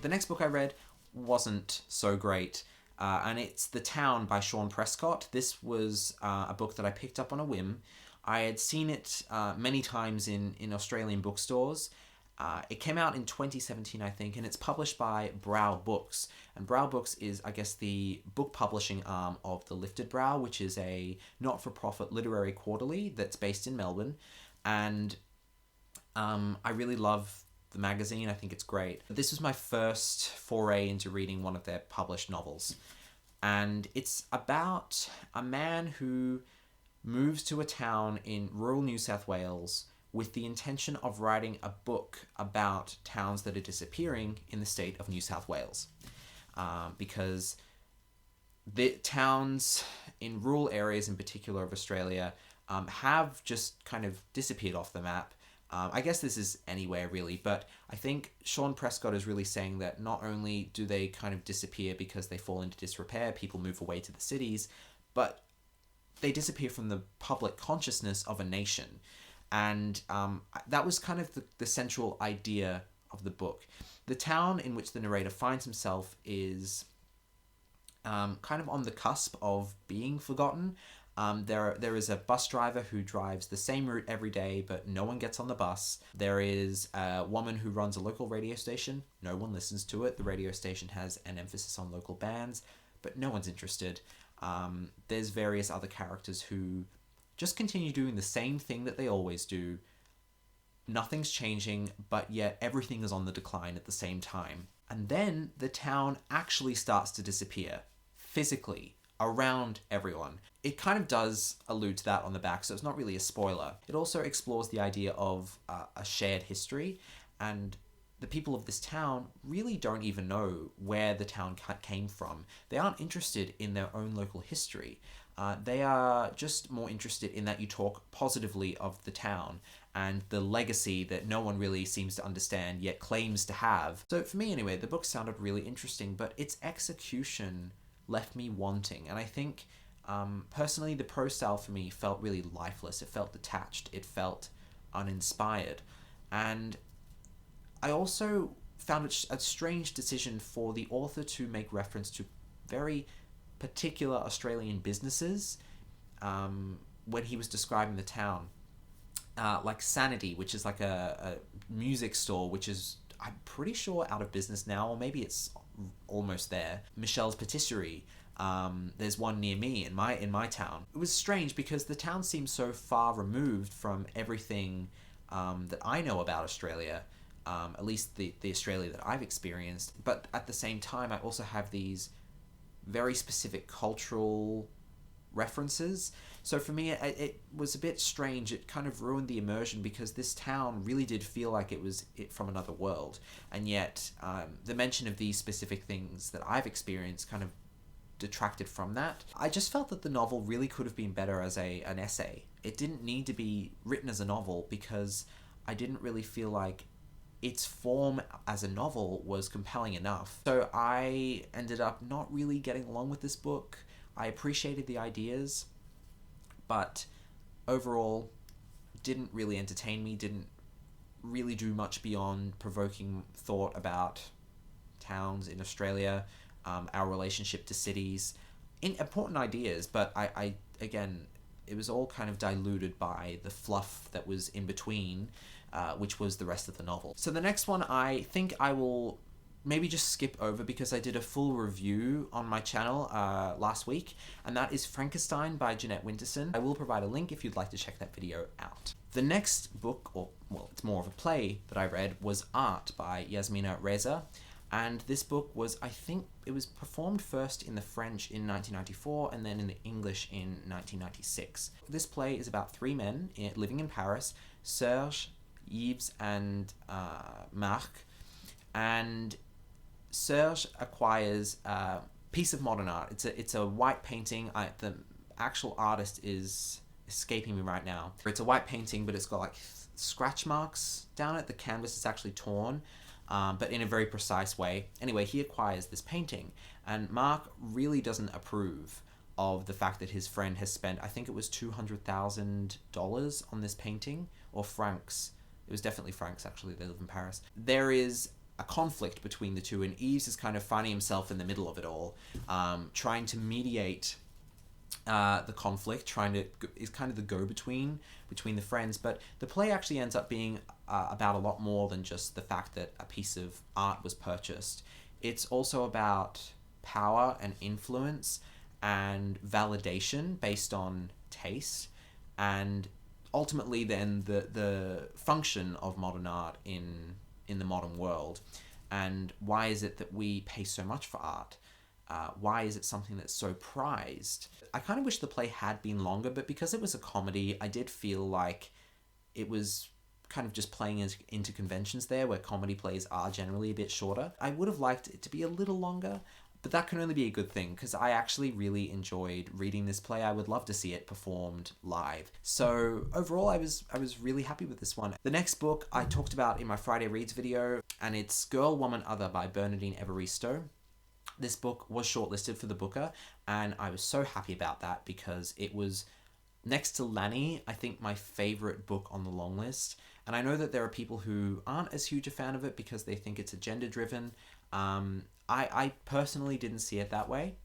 The next book I read wasn't so great, and it's The Town by Sean Prescott. This was a book that I picked up on a whim. I had seen it many times in Australian bookstores. It came out in 2017, I think, and it's published by Brow Books. And Brow Books is, I guess, the book publishing arm of The Lifted Brow, which is a not-for-profit literary quarterly that's based in Melbourne. And I really love the magazine. I think it's great. This was my first foray into reading one of their published novels. And it's about a man who moves to a town in rural New South Wales with the intention of writing a book about towns that are disappearing in the state of New South Wales. Because the towns in rural areas in particular of Australia have just kind of disappeared off the map. I guess this is anywhere really, but I think Sean Prescott is really saying that not only do they kind of disappear because they fall into disrepair, people move away to the cities, but they disappear from the public consciousness of a nation. And that was kind of the central idea of the book. The town in which the narrator finds himself is kind of on the cusp of being forgotten. There is a bus driver who drives the same route every day, but no one gets on the bus. There is a woman who runs a local radio station. No one listens to it. The radio station has an emphasis on local bands, but no one's interested. There's various other characters who just continue doing the same thing that they always do. Nothing's changing, but yet everything is on the decline at the same time. And then the town actually starts to disappear, physically, around everyone. It kind of does allude to that on the back, so it's not really a spoiler. It also explores the idea of a shared history, and the people of this town really don't even know where the town came from. They aren't interested in their own local history. They are just more interested in that you talk positively of the town and the legacy that no one really seems to understand yet claims to have. So for me anyway, the book sounded really interesting, but its execution left me wanting. And I think personally the prose style for me felt really lifeless. It felt detached. It felt uninspired. And I also found it a strange decision for the author to make reference to very particular Australian businesses when he was describing the town. Like Sanity, which is like a music store, which is, I'm pretty sure, out of business now, or maybe it's almost there. Michelle's Patisserie. There's one near me in my town. It was strange because the town seems so far removed from everything that I know about Australia, at least the Australia that I've experienced. But at the same time, I also have these very specific cultural references. So for me, it was a bit strange. It kind of ruined the immersion because this town really did feel like it was from another world. And yet the mention of these specific things that I've experienced kind of detracted from that. I just felt that the novel really could have been better as an essay. It didn't need to be written as a novel because I didn't really feel like its form as a novel was compelling enough. So I ended up not really getting along with this book. I appreciated the ideas, but overall didn't really entertain me, didn't really do much beyond provoking thought about towns in Australia, our relationship to cities. Important ideas, but I again, it was all kind of diluted by the fluff that was in between, which was the rest of the novel. So the next one I think I will maybe just skip over because I did a full review on my channel last week, and that is Frankissstein by Jeanette Winterson. I will provide a link if you'd like to check that video out. The next book, or well, it's more of a play that I read, was Art by Yasmina Reza. And this book was, I think, it was performed first in the French in 1994 and then in the English in 1996. This play is about three men living in Paris, Serge, Yves, and Marc. And Serge acquires a piece of modern art. It's a white painting. The actual artist is escaping me right now. It's a white painting, but it's got like scratch marks down it. The canvas is actually torn. But in a very precise way. Anyway, he acquires this painting, and Mark really doesn't approve of the fact that his friend has spent, I think it was $200,000 on this painting, or francs. It was definitely francs, actually. They live in Paris. There is a conflict between the two, and Eves is kind of finding himself in the middle of it all, trying to mediate the conflict, is kind of the go-between between the friends. But the play actually ends up being about a lot more than just the fact that a piece of art was purchased. It's also about power and influence and validation based on taste, and ultimately then the function of modern art in the modern world. And why is it that we pay so much for art? Why is it something that's so prized? I kind of wish the play had been longer, but because it was a comedy, I did feel like it was kind of just playing into conventions there, where comedy plays are generally a bit shorter. I would have liked it to be a little longer, but that can only be a good thing, because I actually really enjoyed reading this play. I would love to see it performed live. So overall, I was really happy with this one. The next book I talked about in my Friday Reads video, and it's Girl, Woman, Other by Bernardine Evaristo. This book was shortlisted for the Booker, and I was so happy about that, because it was, next to Lanny, I think my favorite book on the long list. And I know that there are people who aren't as huge a fan of it because they think it's agenda-driven. I personally didn't see it that way.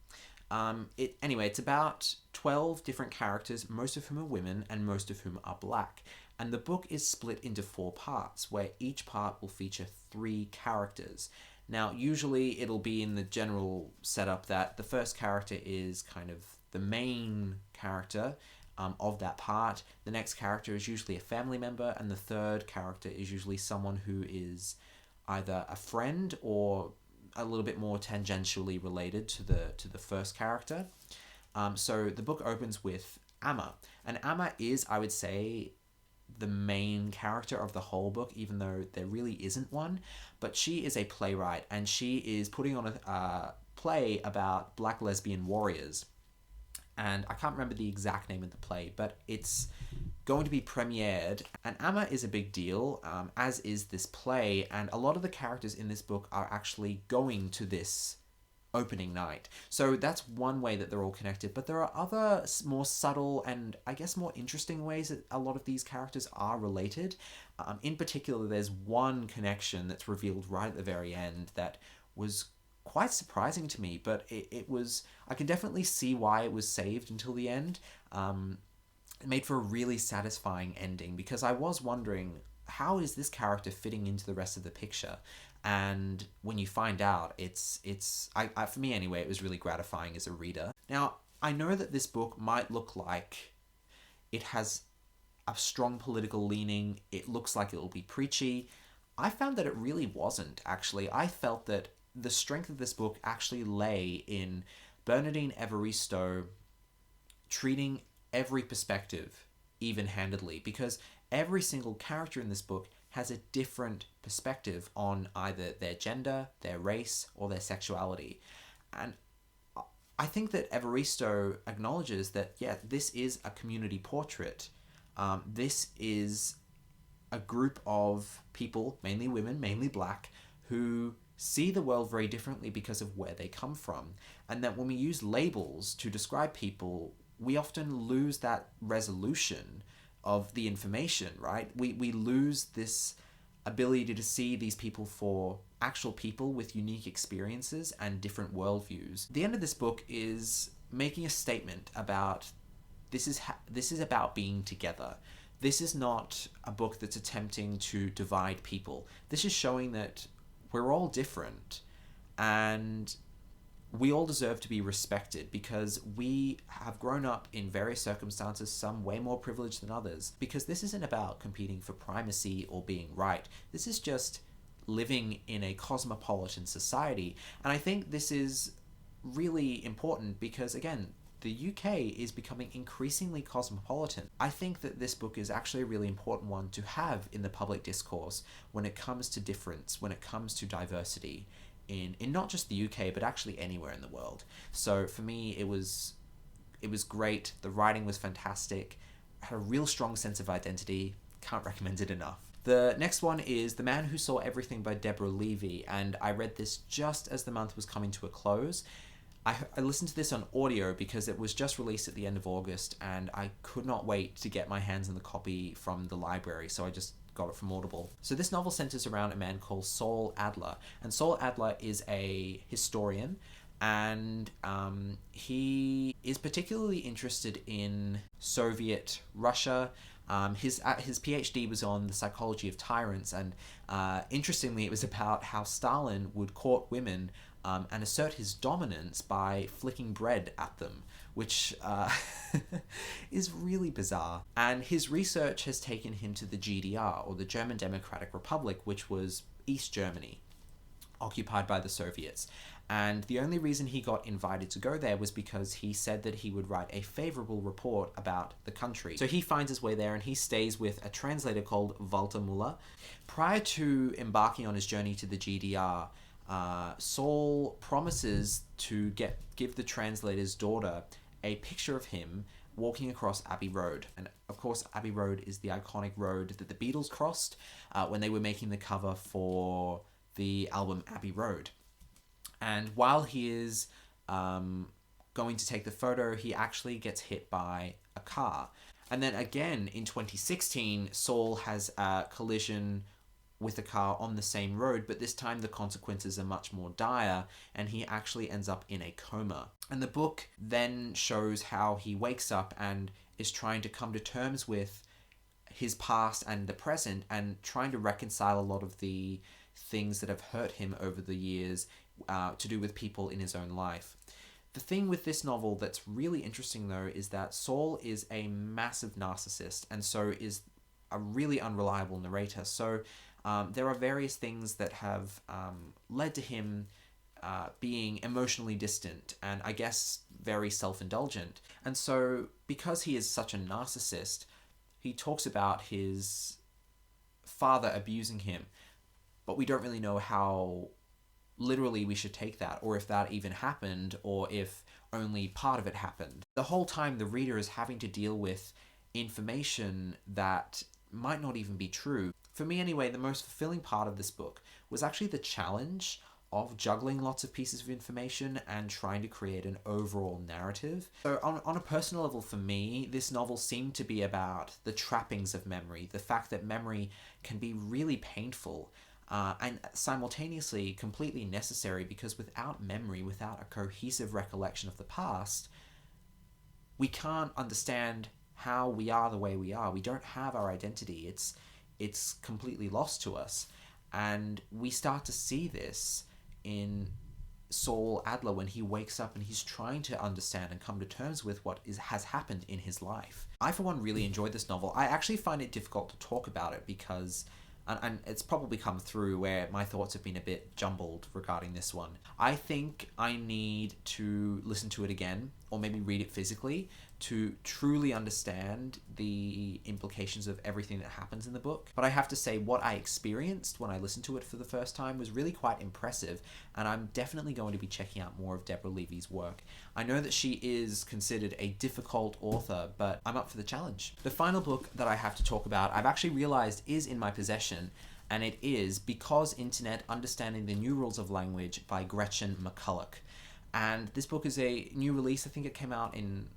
Anyway, it's about 12 different characters, most of whom are women and most of whom are black. And the book is split into 4 parts, where each part will feature 3 characters. Now, usually it'll be in the general setup that the first character is kind of the main character of that part. The next character is usually a family member, and the third character is usually someone who is either a friend or a little bit more tangentially related to the first character. So the book opens with Amma, and Amma is, I would say, the main character of the whole book, even though there really isn't one. But she is a playwright, and she is putting on a play about black lesbian warriors. And I can't remember the exact name of the play, but it's going to be premiered. And Amma is a big deal, as is this play. And a lot of the characters in this book are actually going to this opening night. So that's one way that they're all connected. But there are other more subtle and I guess more interesting ways that a lot of these characters are related. In particular, there's one connection that's revealed right at the very end that was quite surprising to me, but it was, I can definitely see why it was saved until the end. It made for a really satisfying ending, because I was wondering, how is this character fitting into the rest of the picture? And when you find out, it's for me anyway, it was really gratifying as a reader. Now, I know that this book might look like it has a strong political leaning. It looks like it will be preachy. I found that it really wasn't, actually. I felt that the strength of this book actually lay in Bernardine Evaristo treating every perspective even-handedly, because every single character in this book has a different perspective on either their gender, their race, or their sexuality. And I think that Evaristo acknowledges that, yeah, this is a community portrait. This is a group of people, mainly women, mainly black, who see the world very differently because of where they come from. And that when we use labels to describe people, we often lose that resolution of the information, right? We lose this ability to see these people for actual people with unique experiences and different worldviews. The end of this book is making a statement about this is about being together. This is not a book that's attempting to divide people. This is showing that we're all different and we all deserve to be respected, because we have grown up in various circumstances, some way more privileged than others. Because this isn't about competing for primacy or being right. This is just living in a cosmopolitan society. And I think this is really important because, again, the UK is becoming increasingly cosmopolitan. I think that this book is actually a really important one to have in the public discourse when it comes to difference, when it comes to diversity in not just the UK, but actually anywhere in the world. So for me, it was great. The writing was fantastic. Had a real strong sense of identity. Can't recommend it enough. The next one is The Man Who Saw Everything by Deborah Levy, and I read this just as the month was coming to a close. I listened to this on audio because it was just released at the end of August, and I could not wait to get my hands on the copy from the library, so I just got it from Audible. So this novel centers around a man called Saul Adler. And Saul Adler is a historian, and he is particularly interested in Soviet Russia. His PhD was on the psychology of tyrants, and interestingly, it was about how Stalin would court women and assert his dominance by flicking bread at them, which is really bizarre. And his research has taken him to the GDR, or the German Democratic Republic, which was East Germany, occupied by the Soviets. And the only reason he got invited to go there was because he said that he would write a favorable report about the country. So he finds his way there, and he stays with a translator called Walter Muller. Prior to embarking on his journey to the GDR, Saul promises to give the translator's daughter a picture of him walking across Abbey Road. And of course, Abbey Road is the iconic road that the Beatles crossed when they were making the cover for the album Abbey Road. And while he is going to take the photo, he actually gets hit by a car. And then again in 2016, Saul has a collision with a car on the same road, but this time the consequences are much more dire, and he actually ends up in a coma. And the book then shows how he wakes up and is trying to come to terms with his past and the present, and trying to reconcile a lot of the things that have hurt him over the years to do with people in his own life. The thing with this novel that's really interesting, though, is that Saul is a massive narcissist, and so is a really unreliable narrator. So there are various things that have led to him being emotionally distant and, I guess, very self-indulgent. And so because he is such a narcissist, he talks about his father abusing him, but we don't really know how literally we should take that, or if that even happened, or if only part of it happened. The whole time the reader is having to deal with information that might not even be true. For me anyway, the most fulfilling part of this book was actually the challenge of juggling lots of pieces of information and trying to create an overall narrative. So on a personal level, for me, this novel seemed to be about the trappings of memory, the fact that memory can be really painful, and simultaneously completely necessary, because without memory, without a cohesive recollection of the past, we can't understand how we are the way we are. We don't have our identity. It's completely lost to us. And we start to see this in Saul Adler when he wakes up and he's trying to understand and come to terms with what has happened in his life. I, for one, really enjoyed this novel. I actually find it difficult to talk about it because, and it's probably come through where my thoughts have been a bit jumbled regarding this one. I think I need to listen to it again, or maybe read it physically, to truly understand the implications of everything that happens in the book. But I have to say, what I experienced when I listened to it for the first time was really quite impressive, and I'm definitely going to be checking out more of Deborah Levy's work. I know that she is considered a difficult author, but I'm up for the challenge. The final book that I have to talk about, I've actually realized is in my possession, and it is Because Internet: Understanding the New Rules of Language by Gretchen McCulloch. And this book is a new release. I think it came out in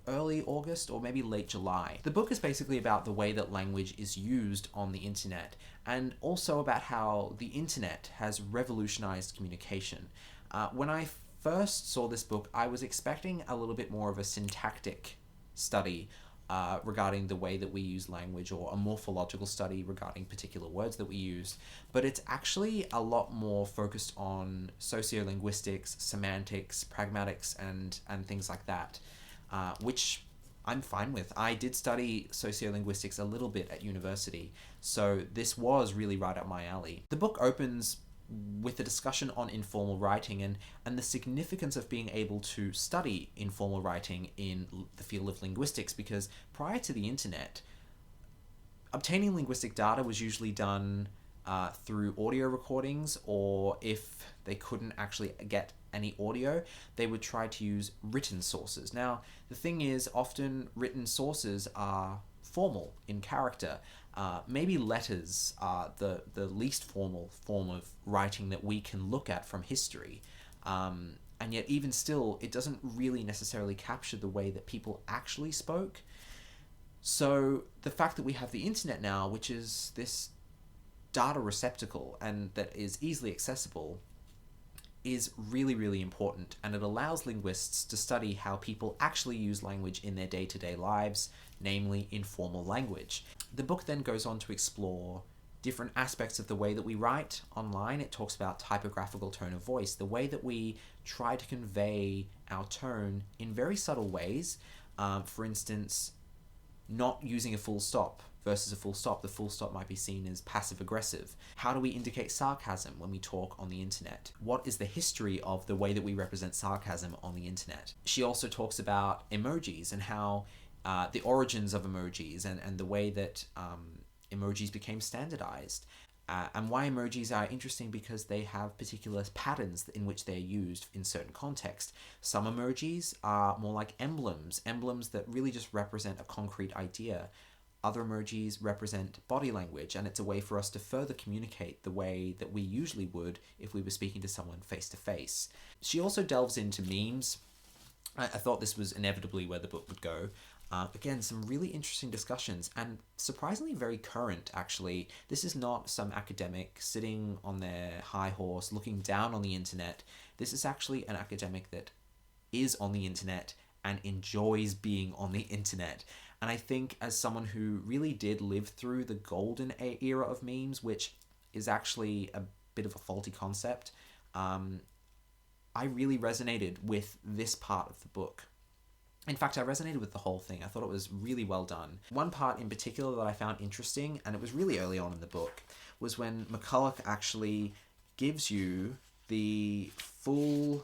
early August or maybe late July. The book is basically about the way that language is used on the internet, and also about how the internet has revolutionized communication. When I first saw this book, I was expecting a little bit more of a syntactic study regarding the way that we use language, or a morphological study regarding particular words that we use, but it's actually a lot more focused on sociolinguistics, semantics, pragmatics, and things like that. Which I'm fine with. I did study sociolinguistics a little bit at university, so this was really right up my alley. The book opens with a discussion on informal writing and the significance of being able to study informal writing in the field of linguistics, because prior to the internet, obtaining linguistic data was usually done through audio recordings, or if they couldn't actually get any audio, they would try to use written sources. Now, the thing is, often written sources are formal in character. Maybe letters are the least formal form of writing that we can look at from history. And yet, even still, it doesn't really necessarily capture the way that people actually spoke. So the fact that we have the internet now, which is this data receptacle and that is easily accessible, is really, really important, and it allows linguists to study how people actually use language in their day-to-day lives, namely informal language. The book then goes on to explore different aspects of the way that we write online. It talks about typographical tone of voice, the way that we try to convey our tone in very subtle ways. For instance, not using a full stop versus a full stop. The full stop might be seen as passive aggressive. How do we indicate sarcasm when we talk on the internet? What is the history of the way that we represent sarcasm on the internet? She also talks about emojis and how the origins of emojis and the way that emojis became standardized. And why emojis are interesting because they have particular patterns in which they're used in certain contexts. Some emojis are more like emblems that really just represent a concrete idea. Other emojis represent body language, and it's a way for us to further communicate the way that we usually would if we were speaking to someone face to face. She also delves into memes. I thought this was inevitably where the book would go. Again, some really interesting discussions and surprisingly very current, actually. This is not some academic sitting on their high horse looking down on the internet. This is actually an academic that is on the internet and enjoys being on the internet. And I think as someone who really did live through the golden era of memes, which is actually a bit of a faulty concept, I really resonated with this part of the book. In fact, I resonated with the whole thing. I thought it was really well done. One part in particular that I found interesting, and it was really early on in the book, was when McCulloch actually gives you the full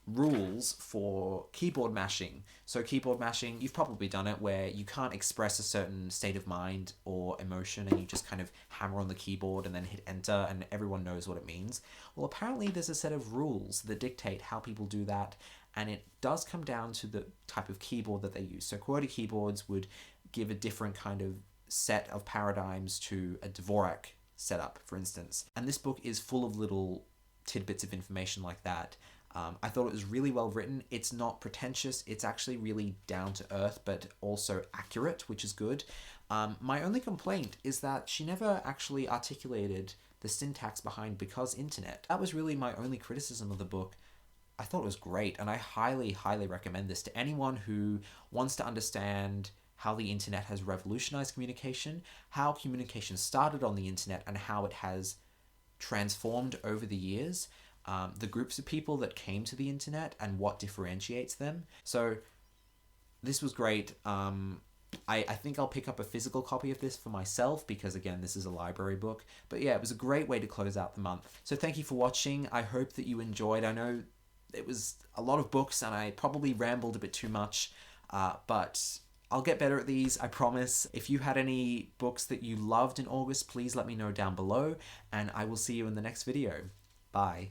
rules for keyboard mashing. So keyboard mashing, you've probably done it, where you can't express a certain state of mind or emotion and you just kind of hammer on the keyboard and then hit enter and everyone knows what it means. Well, apparently there's a set of rules that dictate how people do that, and it does come down to the type of keyboard that they use. So QWERTY keyboards would give a different kind of set of paradigms to a Dvorak setup, for instance. And this book is full of little tidbits of information like that. I thought it was really well written. It's not pretentious. It's actually really down to earth, but also accurate, which is good. My only complaint is that she never actually articulated the syntax behind because internet. That was really my only criticism of the book. I thought it was great, and I highly, highly recommend this to anyone who wants to understand how the internet has revolutionized communication, how communication started on the internet, and how it has transformed over the years. The groups of people that came to the internet and what differentiates them. So this was great. I think I'll pick up a physical copy of this for myself because, again, this is a library book. But yeah, it was a great way to close out the month. So thank you for watching. I hope that you enjoyed. I know it was a lot of books and I probably rambled a bit too much, but I'll get better at these, I promise. If you had any books that you loved in August, please let me know down below, and I will see you in the next video. Bye.